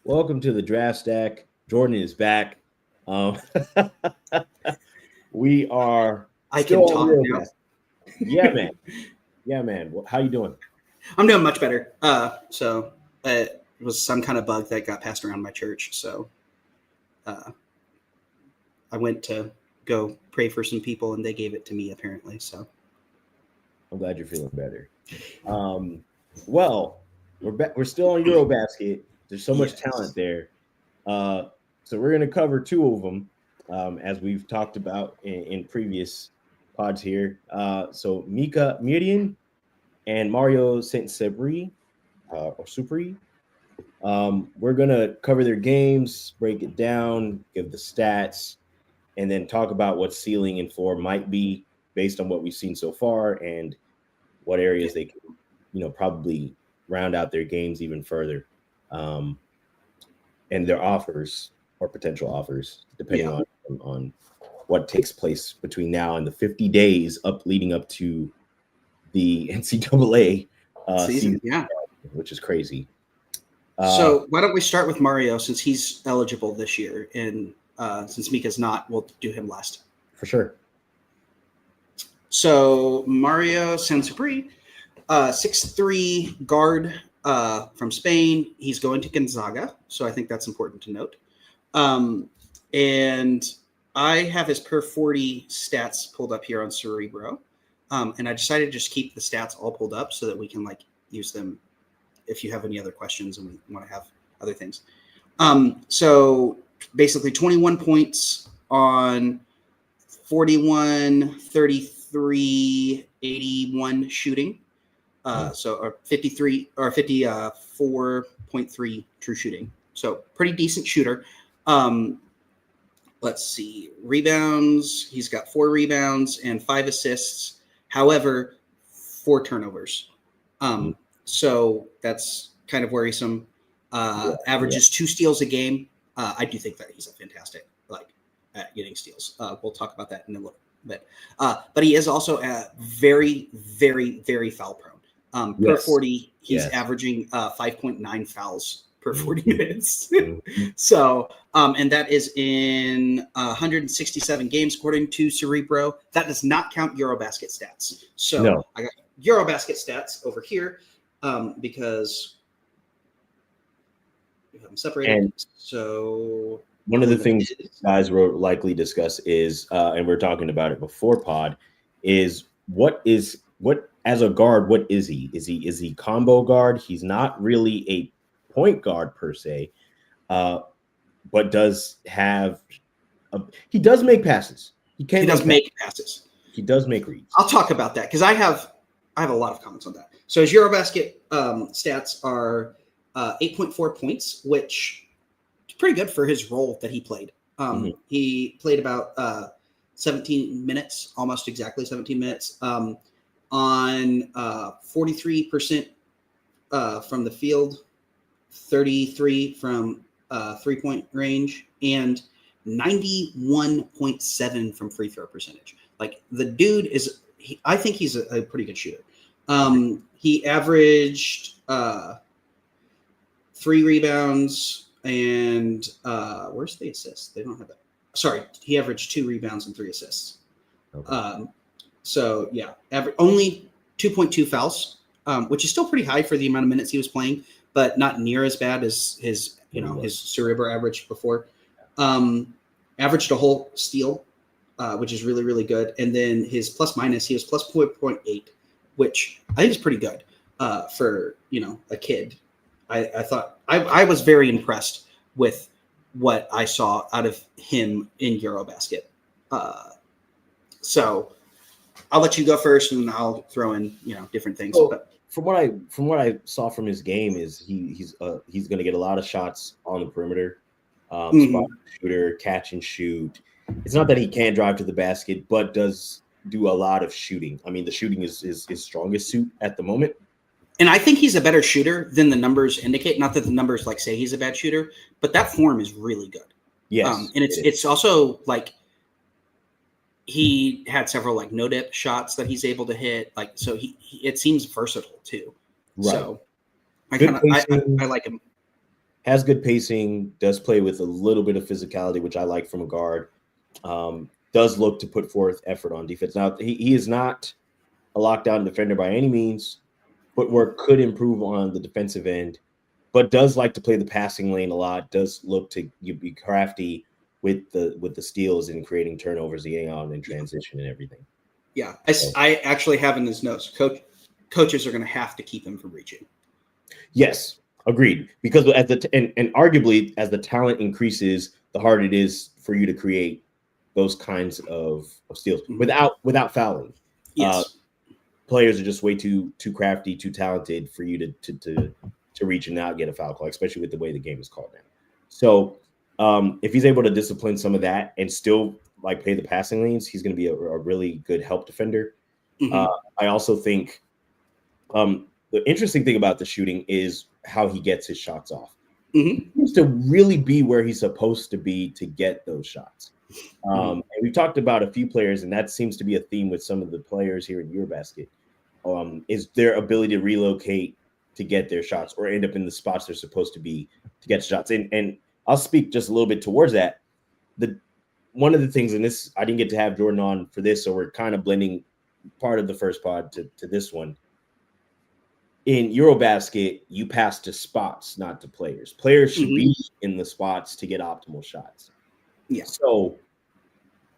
Welcome to the Draft Stack. Jordan is back. Um, we are I still can on talk real now. fast. Yeah, man. Yeah, man. How you doing? I'm doing much better. So it was some kind of bug that got passed around my church. So I went to go pray for some people, and they gave it to me apparently. So I'm glad you're feeling better. Well, we're still on EuroBasket. There's so much Yes. talent there. So we're going to cover two of them, as we've talked about in previous pods here. So Miikka Muurinen and Mario Saint-Superry, or Supri. We're going to cover their games, break it down, give the stats, and then talk about what ceiling and floor might be based on what we've seen so far and what areas they can, probably round out their games even further. And their offers or potential offers, depending on what takes place between now and the 50 days leading up to the NCAA season, which is crazy. So why don't we start with Mario, since he's eligible this year, and since Miikka's not, we'll do him last. For sure. So Mario Saint-Superry, 6'3" guard from Spain. He's going to Gonzaga, so I think that's important to note. And I have his per 40 stats pulled up here on Cerebro, and I decided to just keep the stats all pulled up so that we can use them if you have any other questions and we want to have other things. So basically 21 points on 41, 33, 81 shooting. So 53 or 54.3 true shooting. So pretty decent shooter. Let's see. Rebounds. He's got 4 rebounds and 5 assists. However, 4 turnovers. So that's kind of worrisome. Averages 2 steals a game. I do think that he's a fantastic at getting steals. We'll talk about that in a little bit. But he is also very, very, very foul prone. Per 40, he's averaging 5.9 fouls per 40 minutes. So, and that is in 167 games, according to Cerebro. That does not count EuroBasket stats. So I got EuroBasket stats over here because I'm separated. And so one of the things guys will likely discuss is, and we're talking about it before pod, is what as a guard, what is he? Is he combo guard? He's not really a point guard per se, but does have he does make passes. He does make passes. He does make reads. I'll talk about that because I have a lot of comments on that. So his EuroBasket stats are 8.4 points, which is pretty good for his role that he played. He played about 17 minutes, almost exactly 17 minutes, on 43% from the field, 33 from 3-point range, and 91.7 from free throw percentage. The dude is, I think he's a pretty good shooter. He averaged 3 rebounds and where's the assists? They don't have that. Sorry, he averaged 2 rebounds and 3 assists. Okay. So yeah, only 2.2 fouls, which is still pretty high for the amount of minutes he was playing, but not near as bad as his Cerebro average before. Averaged a whole steal, which is really, really good. And then his plus minus, he was plus 4.8, which I think is pretty good for a kid. I thought I was very impressed with what I saw out of him in EuroBasket. So I'll let you go first, and I'll throw in different things. So, from what I saw from his game is he's going to get a lot of shots on the perimeter, spot shooter, catch and shoot. It's not that he can't drive to the basket, but does do a lot of shooting. I mean, the shooting is his strongest suit at the moment. And I think he's a better shooter than the numbers indicate. Not that the numbers say he's a bad shooter, but that form is really good. Yes, and it's also he had several no dip shots that he's able to hit. So it seems versatile too. Right. So I like him. has good pacing, does play with a little bit of physicality, which I like from a guard. Does look to put forth effort on defense. Now, he is not a lockdown defender by any means. Footwork could improve on the defensive end, but does like to play the passing lane a lot. Does look to be crafty with the steals and creating turnovers, getting out in transition and everything. Yeah, I actually have in his notes, coaches are going to have to keep him from reaching. Yes, agreed. Because as and arguably as the talent increases, the harder it is for you to create those kinds of steals without fouling. Yes. Players are just way too crafty, too talented for you to reach and not get a foul call, especially with the way the game is called now. So if he's able to discipline some of that and still like play the passing lanes, he's going to be a really good help defender. I also think the interesting thing about the shooting is how he gets his shots off. He seems to really be where he's supposed to be to get those shots. And we've talked about a few players, and that seems to be a theme with some of the players here in EuroBasket, is their ability to relocate to get their shots or end up in the spots they're supposed to be to get shots. And I'll speak just a little bit towards that. One of the things, and this, I didn't get to have Jordan on for this, so we're kind of blending part of the first pod to this one. In EuroBasket, you pass to spots, not to players. Players should be in the spots to get optimal shots. Yeah. So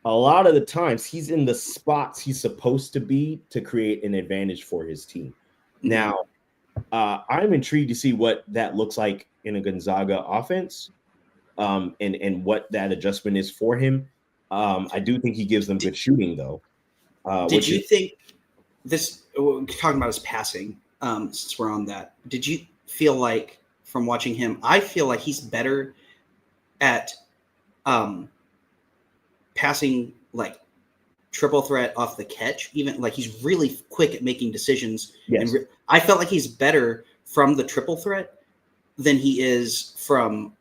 a lot of the times he's in the spots he's supposed to be to create an advantage for his team. Now, I'm intrigued to see what that looks like in a Gonzaga offense, and what that adjustment is for him. I do think he gives them good shooting, though. Did you think this? We're talking about his passing. Since we're on that, did you feel like from watching him? I feel like he's better at passing like triple threat off the catch. Even like he's really quick at making decisions. Yes. And I felt like he's better from the triple threat than he is from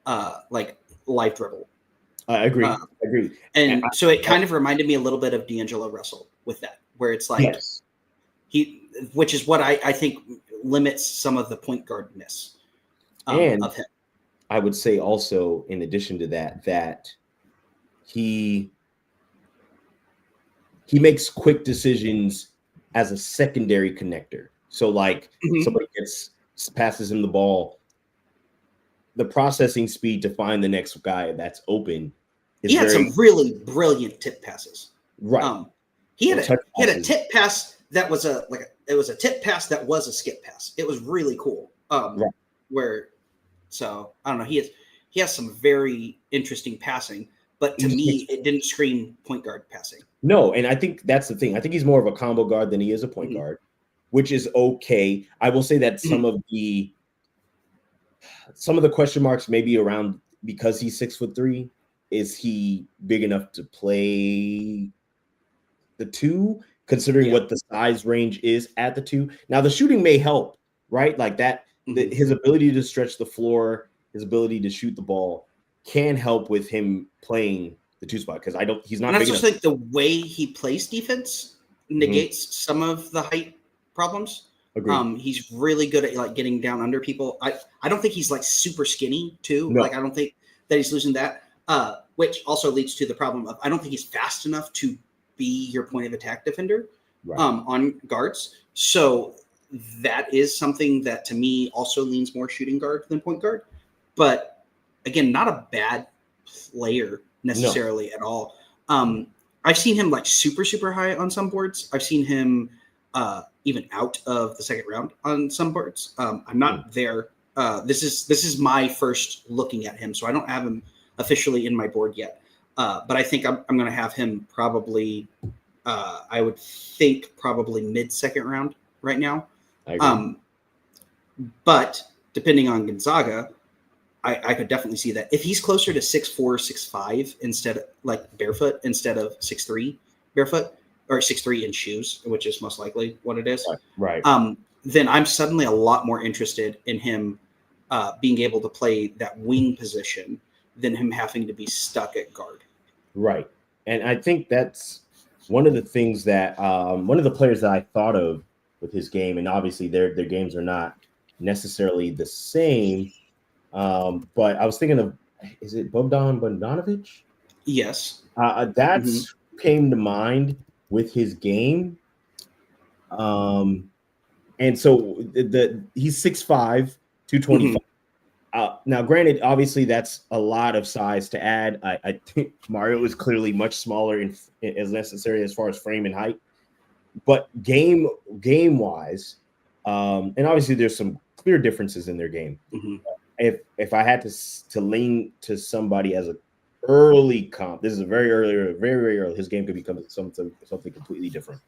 like live dribble. I agree. And so it kind of reminded me a little bit of D'Angelo Russell with that, where it's like which is what I think limits some of the point guardness of him. I would say also, in addition to that he makes quick decisions as a secondary connector. So like somebody passes him the ball, the processing speed to find the next guy that's open. He had some really brilliant tip passes. Right. He had a tip pass that was a tip pass that was a skip pass. It was really cool. So I don't know. He has some very interesting passing, but to me, it didn't scream point guard passing. No, and I think that's the thing. I think he's more of a combo guard than he is a point guard, which is okay. I will say that some of the question marks maybe around because he's 6'3". Is he big enough to play the two? Considering what the size range is at the two. Now, the shooting may help, right? Like that, his ability to stretch the floor, his ability to shoot the ball can help with him playing the two spot because he's not. And I just think the way he plays defense negates some of the height problems. Agreed. He's really good at like getting down under people. I don't think he's like super skinny too. No. Like I don't think that he's losing that. Which also leads to the problem of I don't think he's fast enough to be your point of attack defender on guards. So that is something that to me also leans more shooting guard than point guard. But again, not a bad player necessarily at all. I've seen him like super, super high on some boards. I've seen him even out of the second round on some boards. I'm not there. This is my first looking at him. So I don't have him officially in my board yet. But I think I'm going to have him probably, I would think probably mid-second round right now. But depending on Gonzaga, I could definitely see that. If he's closer to 6'4", 6'5", instead of like barefoot, instead of 6'3" barefoot, or 6'3" in shoes, which is most likely what it is. Right. Then I'm suddenly a lot more interested in him being able to play that wing position than him having to be stuck at guard. Right. And I think that's one of the things that one of the players that I thought of with his game, and obviously their games are not necessarily the same. But I was thinking of, is it Bogdan Bogdanovic? Yes. That's came to mind with his game. And so he's 6'5", 225. Now, granted, obviously that's a lot of size to add. I think Mario is clearly much smaller as necessary as far as frame and height, but game wise, and obviously there's some clear differences in their game. If I had to lean to somebody as an early comp, this is a very very early. His game could become something completely different.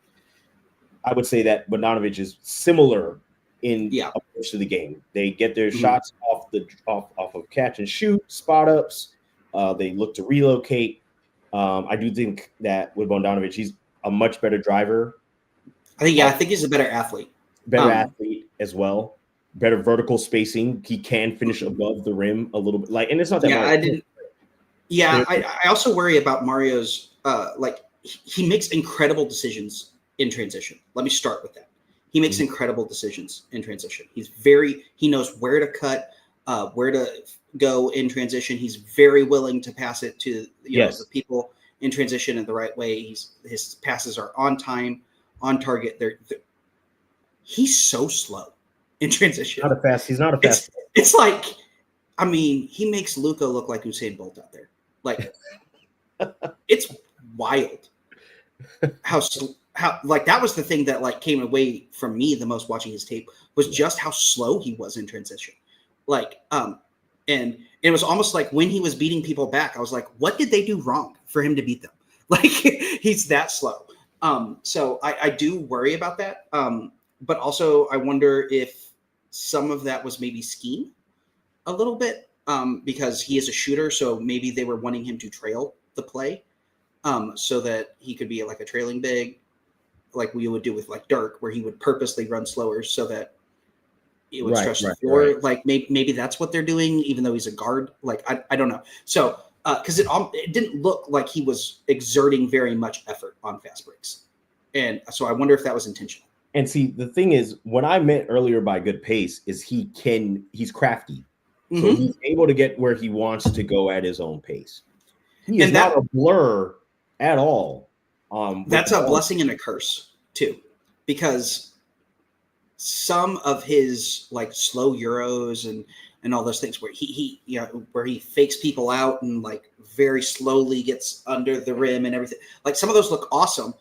I would say that Bogdanovic is similar in approach to the game. They get their shots off of catch and shoot, spot ups. They look to relocate. I do think that with Bogdanovic, he's a much better driver. I think he's a better athlete. Better athlete as well. Better vertical spacing. He can finish above the rim a little bit. And it's not that. I also worry about Mario's. He makes incredible decisions in transition. Let me start with that. He makes incredible decisions in transition. He knows where to cut, where to go in transition. He's very willing to pass it to the people in transition in the right way. His passes are on time, on target. He's so slow in transition. He's not a fast. It's like, I mean, he makes Luka look like Usain Bolt out there. Like, it's wild how that was the thing that came away from me the most watching his tape was just how slow he was in transition. And it was almost like when he was beating people back, I was like, what did they do wrong for him to beat them? He's that slow. So I do worry about that. But also I wonder if some of that was maybe scheme a little bit, because he is a shooter. So maybe they were wanting him to trail the play, so that he could be like a trailing big, like we would do with Dirk, where he would purposely run slower so that it would stretch the floor. Right. Maybe that's what they're doing, even though he's a guard. I don't know. So because it didn't look like he was exerting very much effort on fast breaks, and so I wonder if that was intentional. And see, the thing is, what I meant earlier by good pace is he's crafty, so he's able to get where he wants to go at his own pace. He is not a blur at all. That's a blessing and a curse too, because some of his slow Euros and all those things where he fakes people out and very slowly gets under the rim and everything. Some of those look awesome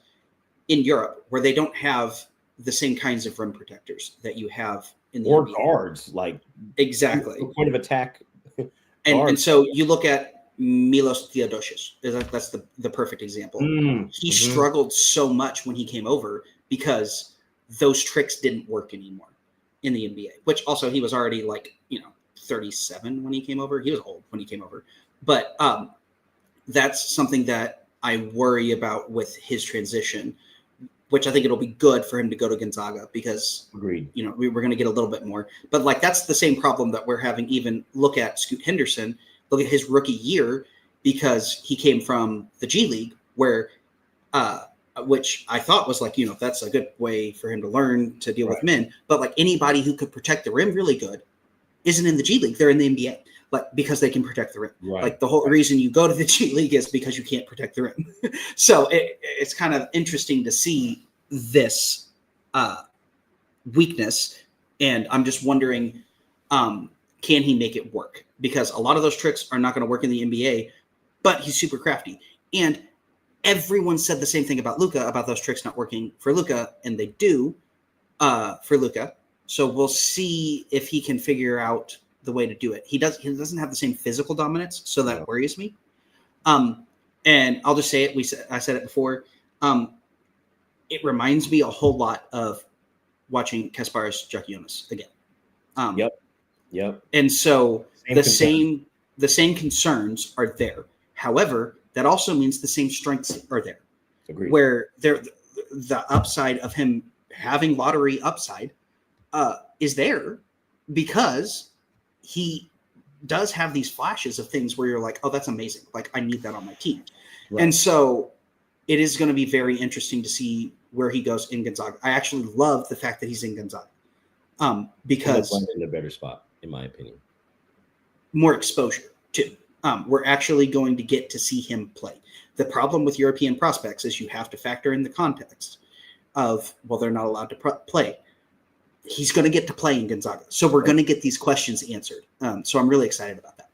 in Europe, where they don't have the same kinds of rim protectors that you have in the NBA. Guards, exactly point of attack. and so you look at Milos Theodosic. That's the perfect example. He struggled so much when he came over because those tricks didn't work anymore in the NBA, which also he was already 37 when he came over. He was old when he came over. But that's something that I worry about with his transition, which I think it'll be good for him to go to Gonzaga because, agreed. We're going to get a little bit more. But that's the same problem that we're having. Even look at Scoot Henderson. Look at his rookie year, because he came from the G League, where, which I thought was that's a good way for him to learn to deal with men. But anybody who could protect the rim really good isn't in the G League; they're in the NBA, because they can protect the rim. Right. The whole reason you go to the G League is because you can't protect the rim. So it's kind of interesting to see this weakness, and I'm just wondering. Can he make it work? Because a lot of those tricks are not going to work in the NBA, but he's super crafty. And everyone said the same thing about Luka, about those tricks not working for Luka, and they do for Luka. So we'll see if he can figure out the way to do it. He doesn't have the same physical dominance, so that worries me. And I'll just say it. I said it before. It reminds me a whole lot of watching Kasparas Giannakis again. Yep. And so the same concerns are there. However, that also means the same strengths are there. Agreed. Where the upside of him having lottery upside is there, because he does have these flashes of things where you're like, oh, that's amazing. I need that on my team. Right. And so it is going to be very interesting to see where he goes in Gonzaga. I actually love the fact that he's in Gonzaga. Because in a better spot, in my opinion. more exposure too. We're actually going to get to see him play. The problem with European prospects is you have to factor in the context of, well, they're not allowed to play. He's going to get to play in Gonzaga. So we're going to get these questions answered. So I'm really excited about that.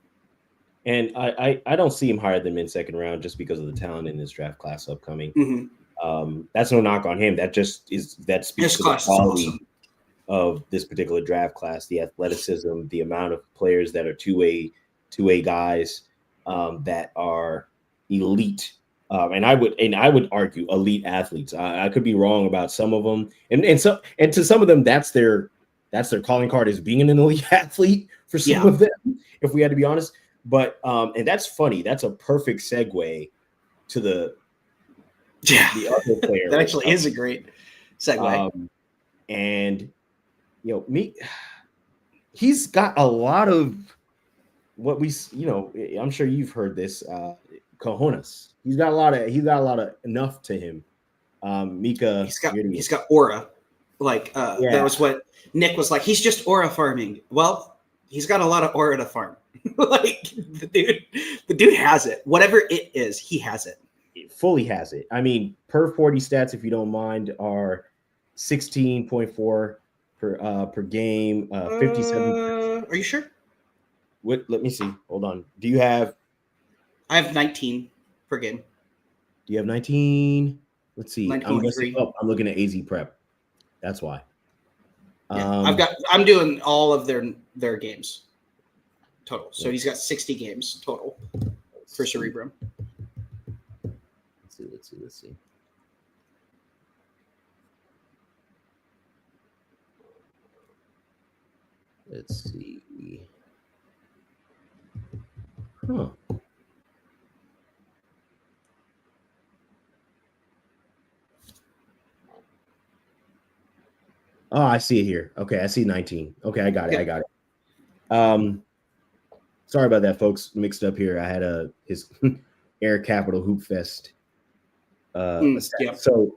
And I don't see him higher than mid-second round just because of the talent in this draft class upcoming. Mm-hmm. That's no knock on him. That speaks to the quality of this particular draft class, the athleticism, the amount of players that are two-way guys that are elite. And I would argue elite athletes. I could be wrong about some of them, and to some of them, that's their calling card is being an elite athlete for some of them, if we had to be honest. But and that's funny. That's a perfect segue to the other player. That actually is a great segue. And he's got a lot of what I'm sure you've heard this cojones. He's got a lot of enough to him. Miikka, he's got aura. That was what Nick was like. He's just aura farming. Well, he's got a lot of aura to farm. The dude has it. Whatever it is, he has it. He fully has it. I mean, per 40 stats, if you don't mind, are 16.4 per game, 57. Are you sure? Let me see. Hold on. Do you have? I have 19 per game. Do you have 19? Let's see. I'm looking at AZ Prep. That's why. Yeah, I'm doing all of their games total. So he's got 60 games total for Cerebrum. Let's see. Let's see. Huh. Oh, I see it here. Okay, I see 19. Okay, I got it. Sorry about that, folks. Mixed up here. I had his Air Capital Hoop Fest. So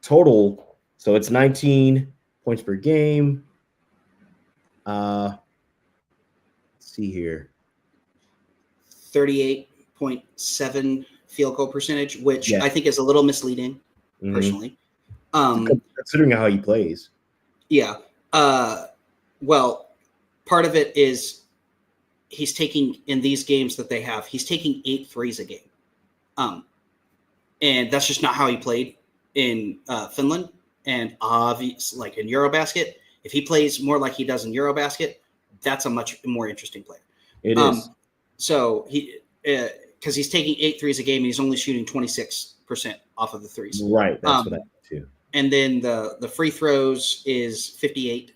total. So it's 19 points per game. Let's see here. 38.7 field goal percentage, which I think is a little misleading, personally. Considering how he plays. Yeah. Well, part of it is he's taking, in these games that they have, he's taking 8 threes a game. And that's just not how he played in Finland. And obviously, like in EuroBasket, if he plays more like he does in EuroBasket, that's a much more interesting player. It is. So because he's taking 8 threes a game and he's only shooting 26% off of the threes. Right. That's what I do too. And then the free throws is 50.8%.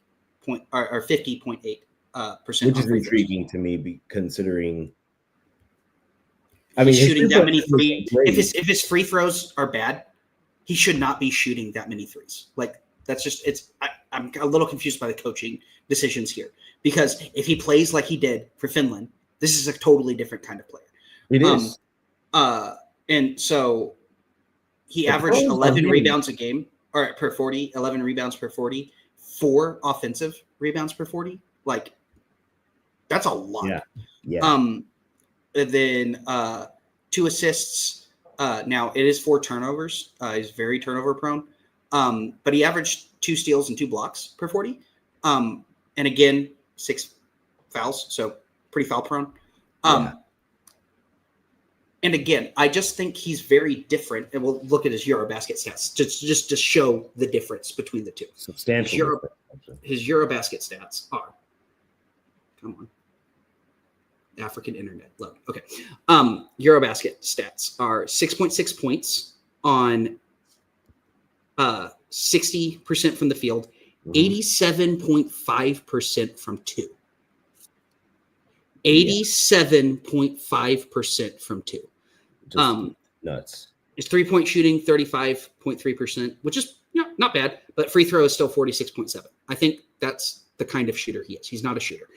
Which is intriguing to me, considering. I mean, he's shooting that many threes. If his free throws are bad, he should not be shooting that many threes. Like that's just I'm a little confused by the coaching decisions here, because if he plays like he did for Finland, this is a totally different kind of player. It is. And so he averaged 11 rebounds a game, or per 40, 11 rebounds per 40, 4 offensive rebounds per 40. Like that's a lot. Yeah. And then 2 assists. Now it is 4 turnovers. He's very turnover prone. But he averaged 2 steals and 2 blocks per 40. And again, 6 fouls. So pretty foul prone. And again, I just think he's very different. And we'll look at his EuroBasket stats just to show the difference between the two. Substantial. His EuroBasket stats are, come on, African internet load. Okay. EuroBasket stats are 6.6 points on 60% from the field, 87.5% from 2. 87.5% from 2. Nuts. His 3-point shooting, 35.3%, which is not bad, but free throw is still 46.7. I think that's the kind of shooter he is. He's not a shooter.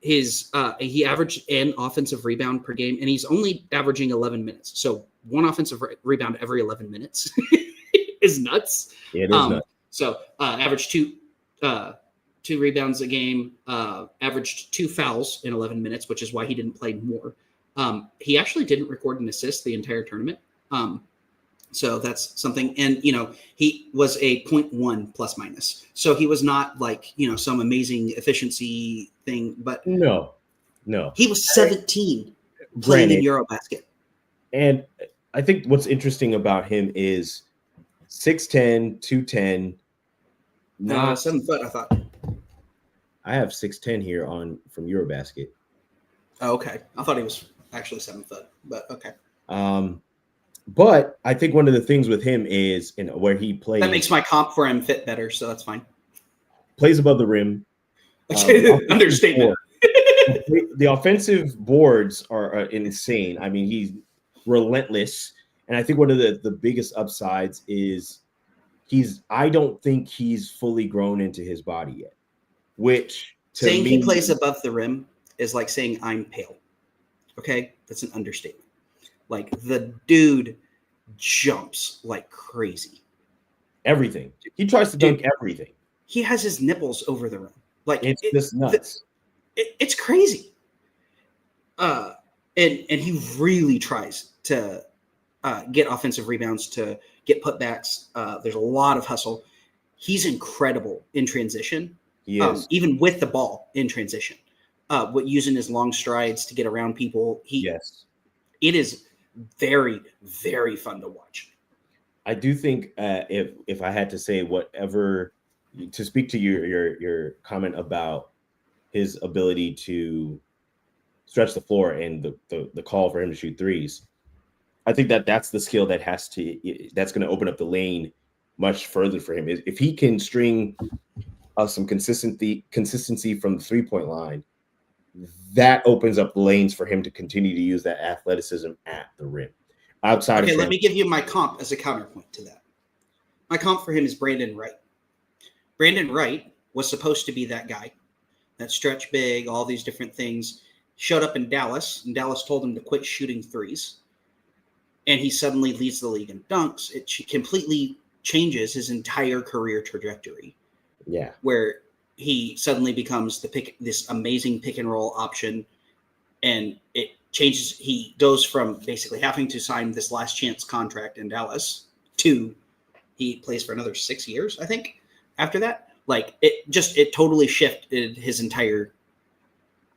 He averaged an offensive rebound per game, and he's only averaging 11 minutes. So 1 offensive rebound every 11 minutes is nuts. It is nuts. So average two 2 rebounds a game, averaged 2 fouls in 11 minutes, which is why he didn't play more. He actually didn't record an assist the entire tournament. So that's something. And, he was a 0.1 plus minus. So he was not like, some amazing efficiency thing, but no. He was 17 playing in EuroBasket. And I think what's interesting about him is 6'10", 210. Not 7 foot, I thought. I have 6'10" here from EuroBasket. Oh, okay. I thought he was actually 7 foot, but okay. But I think one of the things with him is where he plays. That makes my comp for him fit better, so that's fine. Plays above the rim. Understatement. The offensive boards are insane. I mean, he's relentless. And I think one of the biggest upsides is I don't think he's fully grown into his body yet. Which saying he plays above the rim is like saying I'm pale. Okay? That's an understatement. Like the dude jumps like crazy. Everything. He tries to dunk everything. He has his nipples over the rim. Like it's just nuts. It's crazy. And he really tries to get offensive rebounds, to get putbacks. There's a lot of hustle. He's incredible in transition. Yes. Even with the ball in transition. Using his long strides to get around people. Yes. It is very, very fun to watch. I do think if I had to say to speak to your comment about his ability to stretch the floor and the call for him to shoot threes, I think that's the skill that's going to open up the lane much further for him. If he can string some consistency from the 3-point line, that opens up the lanes for him to continue to use that athleticism at the rim. Let me give you my comp as a counterpoint to that. My comp for him is Brandon Wright. Brandon Wright was supposed to be that guy, that stretch big, all these different things. Showed up in Dallas, and Dallas told him to quit shooting threes. And he suddenly leads the league in dunks. It completely changes his entire career trajectory. Yeah. Where he suddenly becomes this amazing pick and roll option, and it changes. He goes from basically having to sign this last chance contract in Dallas to he plays for another 6 years, I think. After that, like it totally shifted his entire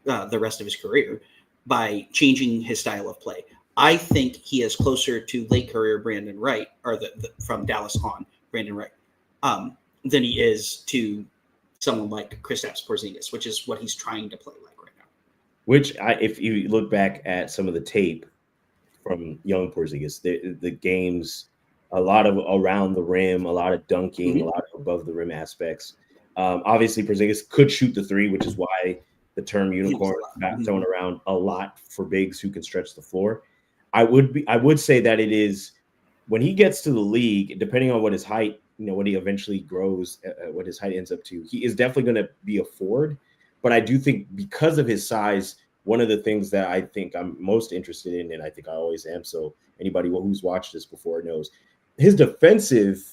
the rest of his career by changing his style of play. I think he is closer to late career Brandon Wright, or from Dallas on Brandon Wright, than he is to someone like Kristaps Porzingis, which is what he's trying to play like right now. Which, if you look back at some of the tape from young Porzingis, the games, a lot of around the rim, a lot of dunking, a lot of above the rim aspects. Obviously, Porzingis could shoot the three, which is why the term unicorn got thrown around a lot for bigs who can stretch the floor. I would say that it is when he gets to the league, depending on what his height, when he eventually grows, what his height ends up to, he is definitely going to be a forward. But I do think because of his size, one of the things that I think I'm most interested in, and I think I always am, so anybody who's watched this before knows, his defensive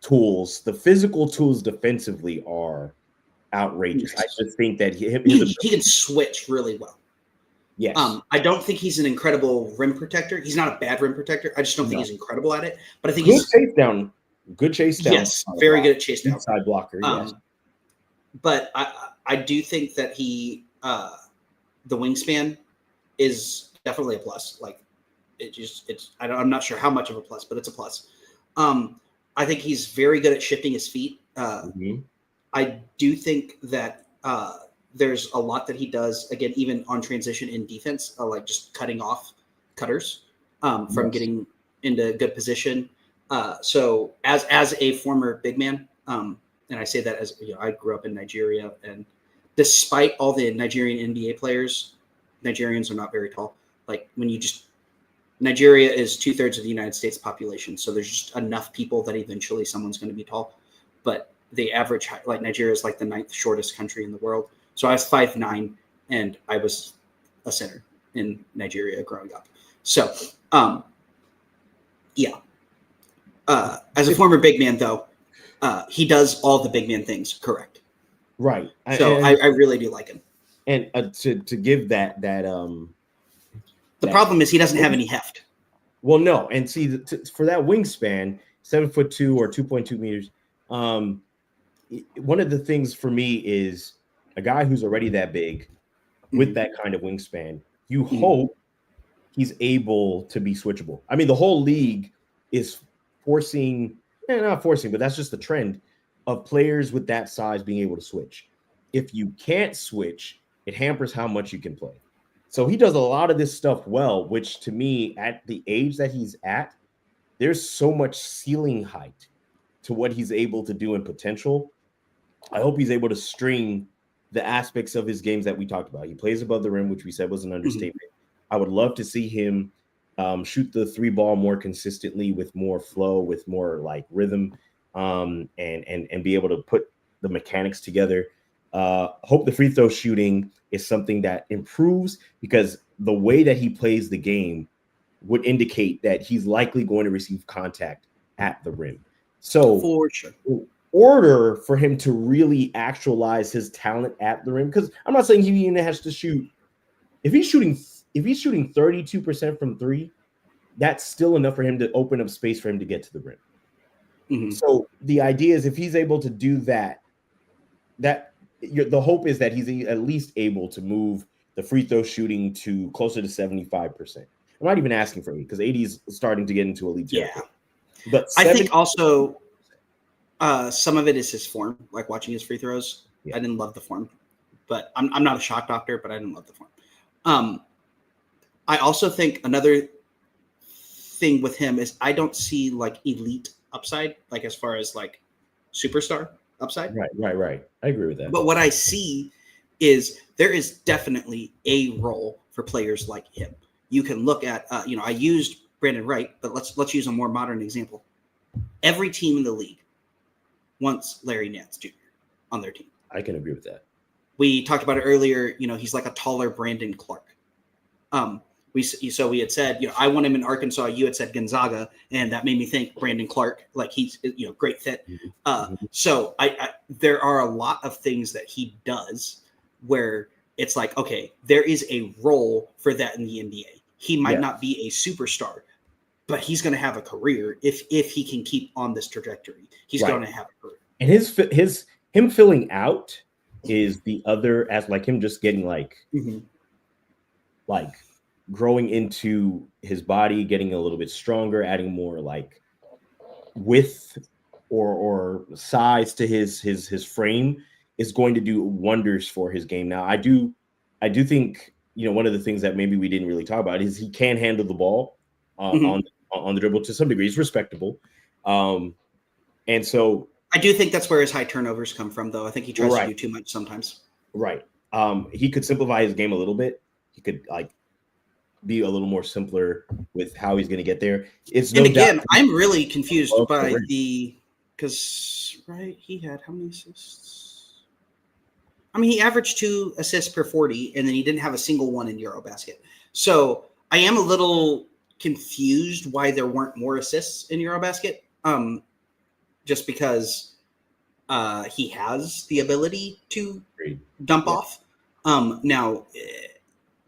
tools, the physical tools defensively are outrageous. I just think that he can switch really well. Yes. I don't think he's an incredible rim protector. He's not a bad rim protector. I just don't think he's incredible at it. But I think good chase down. Yes, very good at chase down. Inside blocker, yes. But I do think that he the wingspan is definitely a plus. Like I'm not sure how much of a plus, but it's a plus. I think he's very good at shifting his feet. I do think that there's a lot that he does, again, even on transition in defense, like just cutting off cutters from getting into good position. So as a former big man, and I say that as I grew up in Nigeria, and despite all the Nigerian NBA players, Nigerians are not very tall. Like Nigeria is 2/3 of the United States population. So there's just enough people that eventually someone's going to be tall. But the average height, like Nigeria is like the 9th shortest country in the world. So I was 5'9", and I was a center in Nigeria growing up. So, as a former big man, though, he does all the big man things correct. Right. So I really do like him. And to give that The problem is he doesn't have any heft. Well, no, and see for that wingspan, 7'2" or 2.2 meters. One of the things for me is a guy who's already that big with that kind of wingspan. You hope he's able to be switchable. I mean, the whole league is forcing, not forcing, but that's just the trend of players with that size being able to switch. If you can't switch, it hampers how much you can play. So he does a lot of this stuff well, which to me, at the age that he's at, there's so much ceiling height to what he's able to do in potential. I hope he's able to string the aspects of his games that we talked about. He plays above the rim, which we said was an understatement. I would love to see him shoot the 3 ball more consistently with more flow, with more like rhythm, and be able to put the mechanics together. Hope the free throw shooting is something that improves, because the way that he plays the game would indicate that he's likely going to receive contact at the rim. So for sure, in order for him to really actualize his talent at the rim, because I'm not saying he even has to shoot. If he's shooting 32% from 3, that's still enough for him to open up space for him to get to the rim. So the idea is, if he's able to do that, the hope is that he's at least able to move the free throw shooting to closer to 75%. I'm not even asking for 80, because 80 is starting to get into elite territory. But I think also some of it is his form, like watching his free throws. I didn't love the form, but I'm not a shot doctor, but I didn't love the form. I also think another thing with him is I don't see like elite upside, like as far as like superstar upside. Right. I agree with that. But what I see is there is definitely a role for players like him. You can look at, I used Brandon Wright, but let's use a more modern example. Every team in the league wants Larry Nance Jr. on their team. I can agree with that. We talked about it earlier. He's like a taller Brandon Clark. We had said, I want him in Arkansas. You had said Gonzaga, and that made me think Brandon Clark, like he's, great fit. So there are a lot of things that he does where it's like, okay, there is a role for that in the NBA. He might not be a superstar, but he's going to have a career if he can keep on this trajectory. He's going to have a career. And him filling out is the other, as like him just getting like growing into his body, getting a little bit stronger, adding more like width or size to his frame is going to do wonders for his game. Now, I do think, one of the things that maybe we didn't really talk about is he can handle the ball on the dribble to some degree. He's respectable. And so I do think that's where his high turnovers come from, though. I think he tries to do too much sometimes. Right. He could simplify his game a little bit. He could be a little more simpler with how he's going to get there. I'm really confused by because he had how many assists? I mean, he averaged 2 assists per 40, and then he didn't have a single one in EuroBasket. So I am a little confused why there weren't more assists in EuroBasket. Just because he has the ability to dump off. Now,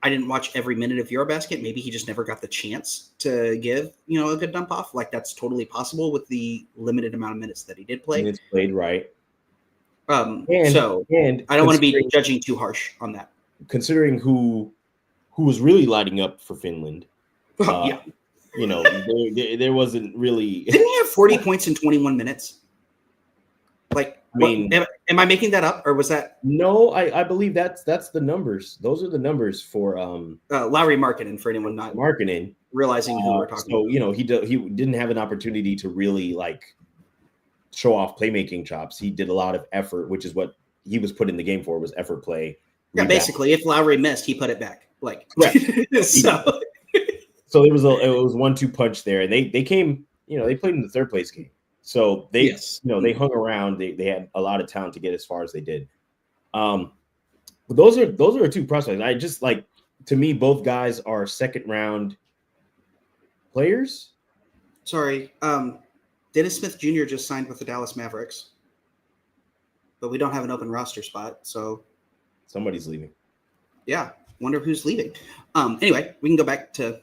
I didn't watch every minute of EuroBasket. Maybe he just never got the chance to give, a good dump off. Like, that's totally possible with the limited amount of minutes that he did play. Minutes played, right. And I don't want to be judging too harsh on that. Considering who was really lighting up for Finland. There wasn't really. Didn't he have 40 points in 21 minutes? Like, am I making that up, or was that? No, I believe that's the numbers. Those are the numbers for Lauri Markkanen, for anyone not realizing who we're talking about. He didn't have an opportunity to really show off playmaking chops. He did a lot of effort, which is what he was put in the game for, was effort play. Yeah, basically, if Lowry missed, he put it back. So it was 1-2 punch there, and they came. They played in the third place game, so they they hung around. They had a lot of talent to get as far as they did. But those are 2 prospects. I just to me, both guys are second round players. Sorry, Dennis Smith Jr. just signed with the Dallas Mavericks. but we don't have an open roster spot. So somebody's leaving. Yeah, wonder who's leaving. Anyway, we can go back to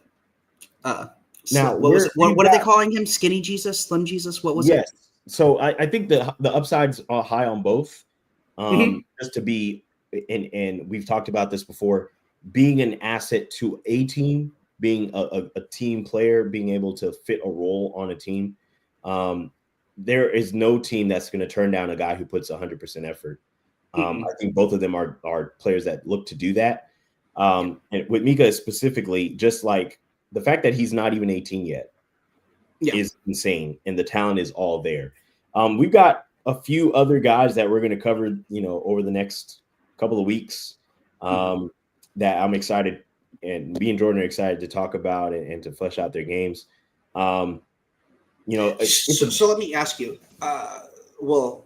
now. what was it? What are they calling him? Skinny Jesus, Slim Jesus? What was it? Yes. So I think the upsides are high on both. Just to be, and we've talked about this before, being an asset to a team, being a team player, being able to fit a role on a team. There is no team that's going to turn down a guy who puts 100% effort. I think both of them are players that look to do that. And with Miikka specifically, just like the fact that he's not even 18 yet is insane, and the talent is all there. We've got a few other guys that we're going to cover, over the next couple of weeks that I'm excited, and me and Jordan are excited to talk about and to flesh out their games. So let me ask you, we'll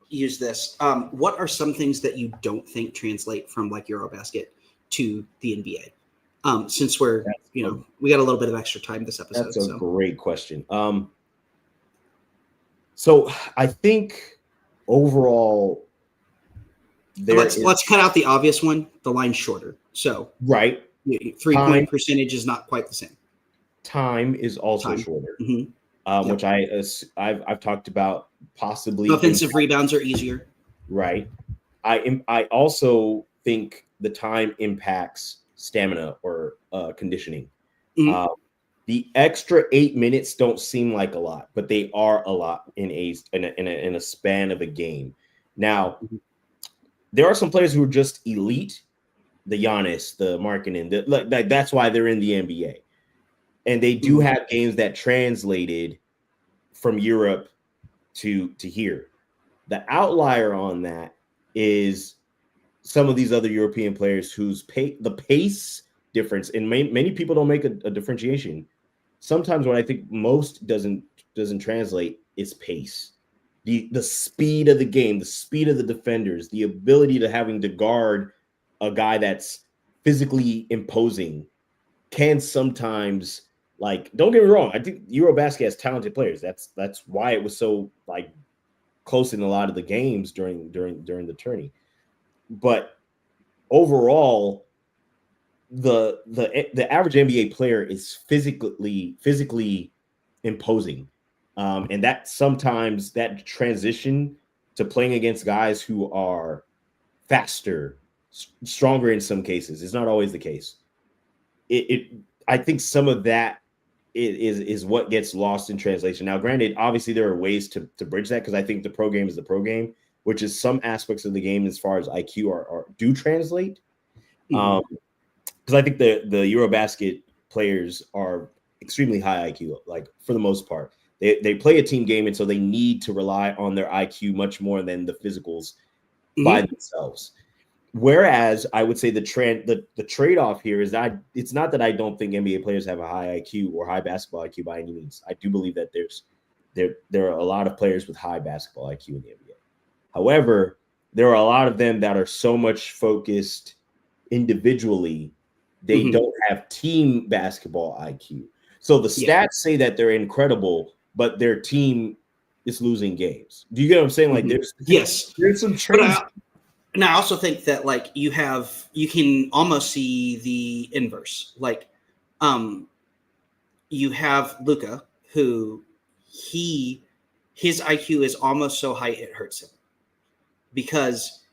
use this. What are some things that you don't think translate from like EuroBasket to the NBA? Since we got a little bit of extra time this episode. That's a great question. So I think overall, let's cut out the obvious one. The line's shorter, so right. 3-point percentage is not quite the same. Time is also shorter, which I've talked about possibly. Offensive rebounds are easier, right? I also think the time impacts stamina or conditioning. The extra 8 minutes don't seem like a lot, but they are a lot in a span of a game. Now, there are some players who are just elite, the Giannis, the Markkanen, that's why they're in the NBA. And they do have games that translated from Europe to here. The outlier on that is some of these other European players whose the pace difference, and many people don't make a differentiation. Sometimes what I think most doesn't translate is pace. The speed of the game, the speed of the defenders, the ability to having to guard a guy that's physically imposing can sometimes, don't get me wrong, I think EuroBasket has talented players. That's why it was so close in a lot of the games during the tourney. But overall, the average NBA player is physically imposing, and that sometimes that transition to playing against guys who are faster, stronger in some cases, is not always the case. I think some of that is what gets lost in translation. Now, granted, obviously there are ways to bridge that, because I think the pro game is the pro game, which is some aspects of the game as far as IQ do translate. Because I think the EuroBasket players are extremely high IQ, for the most part. They play a team game, and so they need to rely on their IQ much more than the physicals by themselves. Whereas I would say the trade-off here is that it's not that I don't think NBA players have a high IQ or high basketball IQ by any means. I do believe that there are a lot of players with high basketball IQ in the NBA. However, there are a lot of them that are so much focused individually, they don't have team basketball IQ. So the stats say that they're incredible, but their team is losing games. Do you get what I'm saying? There's some trades. And I also think that you can almost see the inverse. You have Luka, who his IQ is almost so high it hurts him, because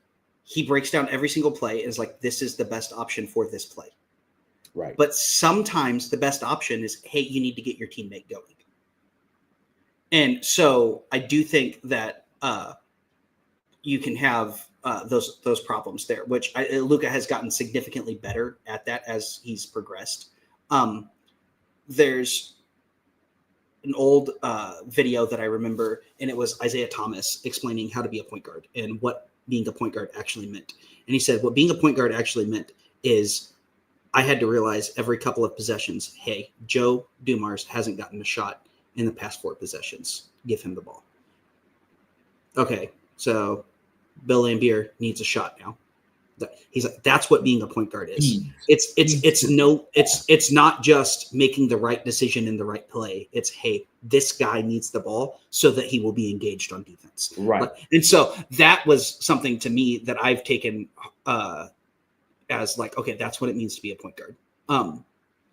he breaks down every single play and is like, this is the best option for this play. Right. But sometimes the best option is, hey, you need to get your teammate going. And so I do think that you can have those problems there, which Luka has gotten significantly better at that as he's progressed. There's an old video that I remember, and it was Isaiah Thomas explaining how to be a point guard and what being a point guard actually meant. And he said, what being a point guard actually meant is I had to realize every couple of possessions, hey, Joe Dumars hasn't gotten a shot in the past 4 possessions. Give him the ball. Okay, so Bill Laimbeer needs a shot now. He's like, that's what being a point guard is. It's not just making the right decision in the right play. It's, hey, this guy needs the ball so that he will be engaged on defense. Right. And so that was something to me that I've taken as like, okay, that's what it means to be a point guard. I'm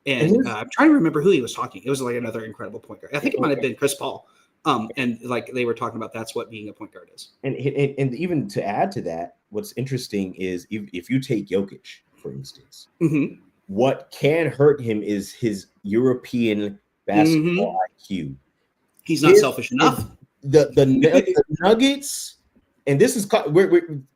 trying to remember who he was talking. It was like another incredible point guard. I think it might have been Chris Paul. And like they were talking about, that's what being a point guard is. And even to add to that, what's interesting is if you take Jokic, for instance, what can hurt him is his European basketball IQ. He's not selfish enough. The Nuggets, and this is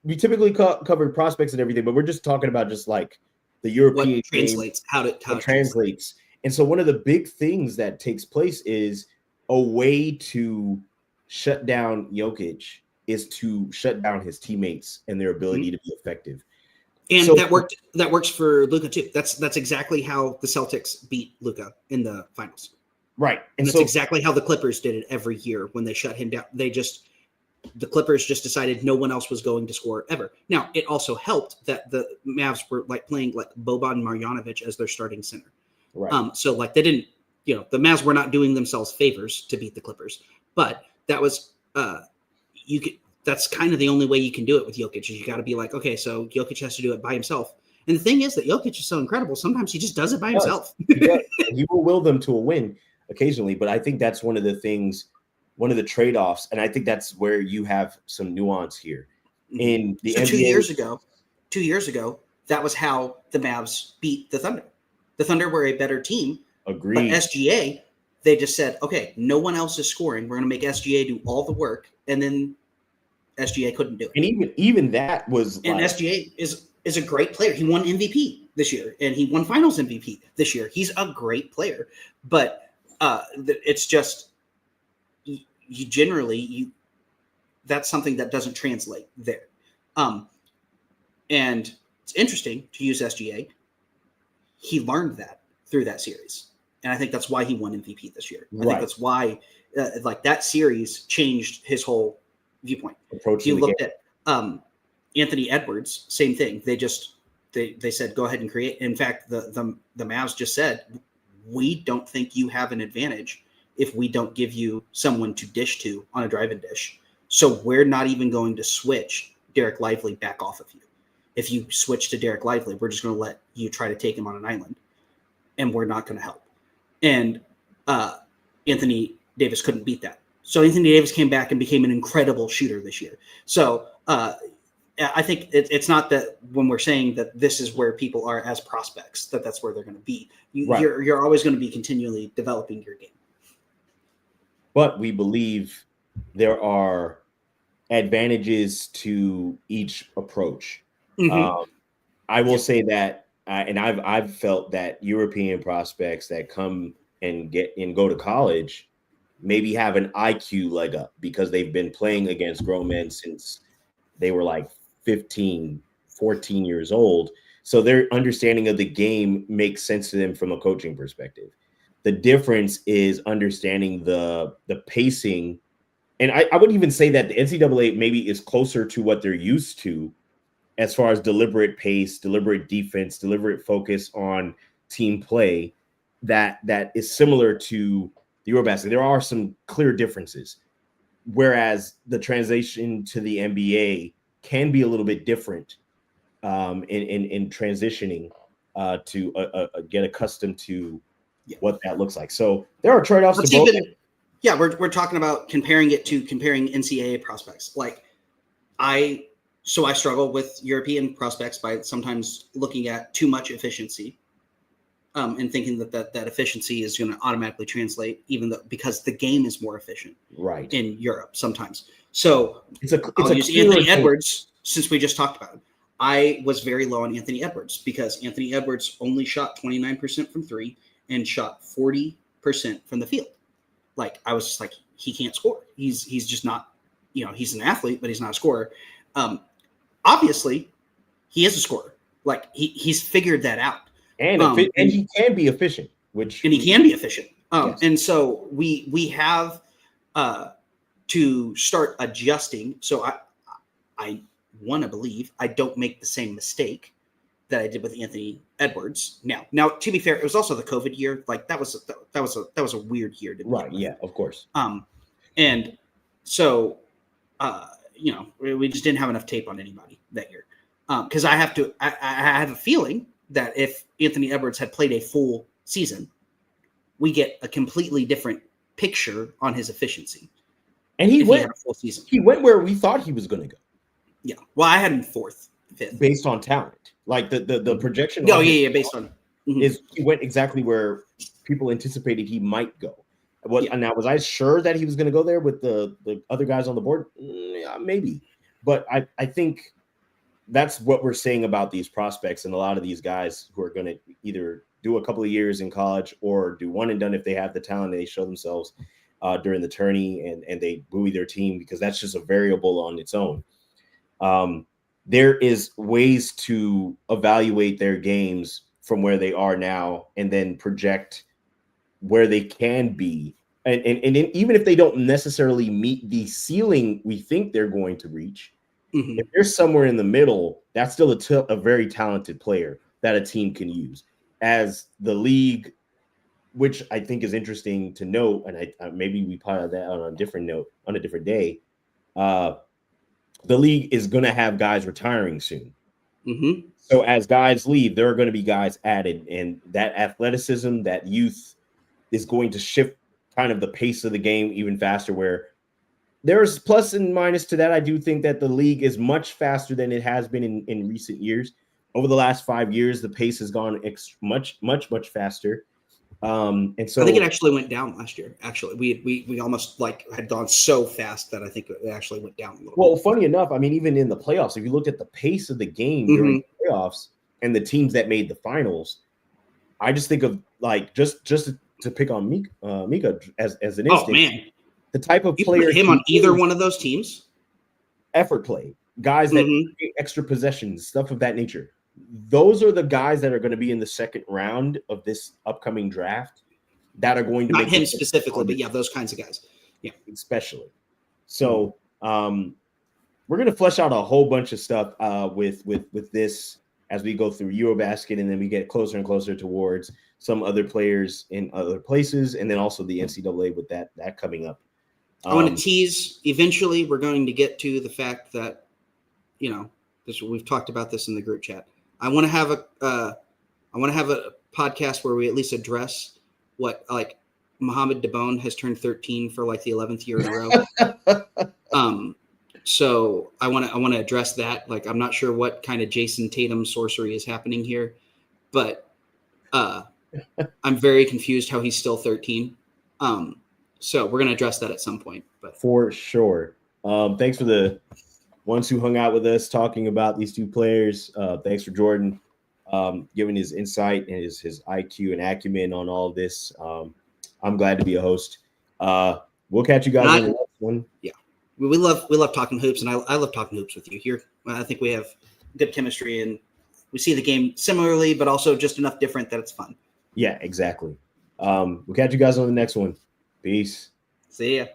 we typically cover prospects and everything, but we're just talking about just like the European what translates game, how it translates. And so one of the big things that takes place is a way to shut down Jokic is to shut down his teammates and their ability to be effective. And so, that works for Luka too. That's exactly how the Celtics beat Luka in the finals. Right. And that's exactly how the Clippers did it every year when they shut him down. The Clippers just decided no one else was going to score ever. Now, it also helped that the Mavs were like playing like Boban Marjanovic as their starting center. Right. So like they didn't, the Mavs were not doing themselves favors to beat the Clippers, but that was that's kind of the only way you can do it with Jokic is you got to be like, okay, so Jokic has to do it by himself. And the thing is that Jokic is so incredible. Sometimes he just does it by himself. He will will them to a win occasionally, but I think that's one of the things, one of the trade-offs, and I think that's where you have some nuance here. In the NBA, 2 years ago, that was how the Mavs beat the Thunder. The Thunder were a better team. Agreed. But SGA, they just said, okay, no one else is scoring. We're going to make SGA do all the work, and then SGA couldn't do it. And even that was and like, SGA is a great player. He won MVP this year, and he won Finals MVP this year. He's a great player, but it's just you generally that's something that doesn't translate there. And it's interesting to use SGA. He learned that through that series, and I think that's why he won MVP this year. I think that's why like that series changed his whole viewpoint. You looked at Anthony Edwards, same thing. They said go ahead and create. In fact, the Mavs just said, we don't think you have an advantage if we don't give you someone to dish to on a drive and dish. So we're not even going to switch Derek Lively back off of you. If you switch to Derek Lively, we're just going to let you try to take him on an island, and we're not going to help. And Anthony Davis couldn't beat that. So Anthony Davis came back and became an incredible shooter this year. So I think it's not that when we're saying that this is where people are as prospects, that's where they're going to be. You're always going to be continually developing your game. But we believe there are advantages to each approach. I will say that, and I've felt that European prospects that come and go to college maybe have an IQ leg up because they've been playing against grown men since they were like 15, 14 years old. So their understanding of the game makes sense to them from a coaching perspective. The difference is understanding the pacing. And I would even say that the NCAA maybe is closer to what they're used to as far as deliberate pace, deliberate defense, deliberate focus on team play that is similar to the EuroBasket. There are some clear differences, whereas the translation to the NBA can be a little bit different in transitioning to get accustomed to what that looks like. So there are trade-offs to both. We're talking about comparing NCAA prospects. Like I struggle with European prospects by sometimes looking at too much efficiency. And thinking that efficiency is going to automatically translate, because the game is more efficient, in Europe sometimes. So I'll use Anthony Edwards since we just talked about him. I was very low on Anthony Edwards because Anthony Edwards only shot 29% from three and shot 40% from the field. Like I was just like, he can't score. He's just not. He's an athlete, but he's not a scorer. Obviously, he is a scorer. Like he's figured that out. And he can be efficient, Yes. And so we have to start adjusting. So want to believe I don't make the same mistake that I did with Anthony Edwards. Now, to be fair, it was also the COVID year. Like that was a weird year to right. Yeah, of course. And so, we just didn't have enough tape on anybody that year. Because I have a feeling that if Anthony Edwards had played a full season, we get a completely different picture on his efficiency. And he had a full season. He went where we thought he was going to go. Yeah. Well, I had him 4th, 5th, based on talent. Like the projection. Oh yeah, based on is he went exactly where people anticipated he might go. Now, was I sure that he was going to go there with the other guys on the board? Yeah, maybe, but I think that's what we're saying about these prospects and a lot of these guys who are going to either do a couple of years in college or do one and done if they have the talent and they show themselves during the tourney and they buoy their team, because that's just a variable on its own. There is ways to evaluate their games from where they are now and then project where they can be. And even if they don't necessarily meet the ceiling we think they're going to reach, if they're somewhere in the middle, that's still a very talented player that a team can use. As the league, which I think is interesting to note, and maybe we put that on a different note on a different day, the league is going to have guys retiring soon. So as guys leave, there are going to be guys added, and that athleticism, that youth is going to shift kind of the pace of the game even faster, where there's plus and minus to that. I do think that the league is much faster than it has been in recent years. Over the last 5 years, the pace has gone much faster. And so I think it actually went down last year. Actually, we almost had gone so fast that I think it actually went down a little bit. Funny enough, I mean, even in the playoffs, if you looked at the pace of the game during the playoffs and the teams that made the finals, I just think of just to pick on Miikka as an instinct. Oh man, the type of you player put him on either one of those teams. Effort play, guys that create extra possessions, stuff of that nature. Those are the guys that are going to be in the second round of this upcoming draft that are going to not him specifically, but yeah, those kinds of guys. Yeah, especially. So we're going to flesh out a whole bunch of stuff with this as we go through EuroBasket, and then we get closer and closer towards some other players in other places, and then also the NCAA with that coming up. I want to tease. Eventually, we're going to get to the fact that we've talked about this in the group chat. I want to have a podcast where we at least address what Mohamed Dabone has turned 13 for the 11th year in a row. So I want to address that. I'm not sure what kind of Jason Tatum sorcery is happening here, but I'm very confused how he's still 13. So we're going to address that at some point. But for sure. Thanks for the ones who hung out with us talking about these two players. Thanks for Jordan giving his insight and his IQ and acumen on all of this. I'm glad to be a host. We'll catch you guys on the next one. Yeah, we love talking hoops, and I love talking hoops with you here. I think we have good chemistry, and we see the game similarly, but also just enough different that it's fun. Yeah, exactly. We'll catch you guys on the next one. Peace. See ya.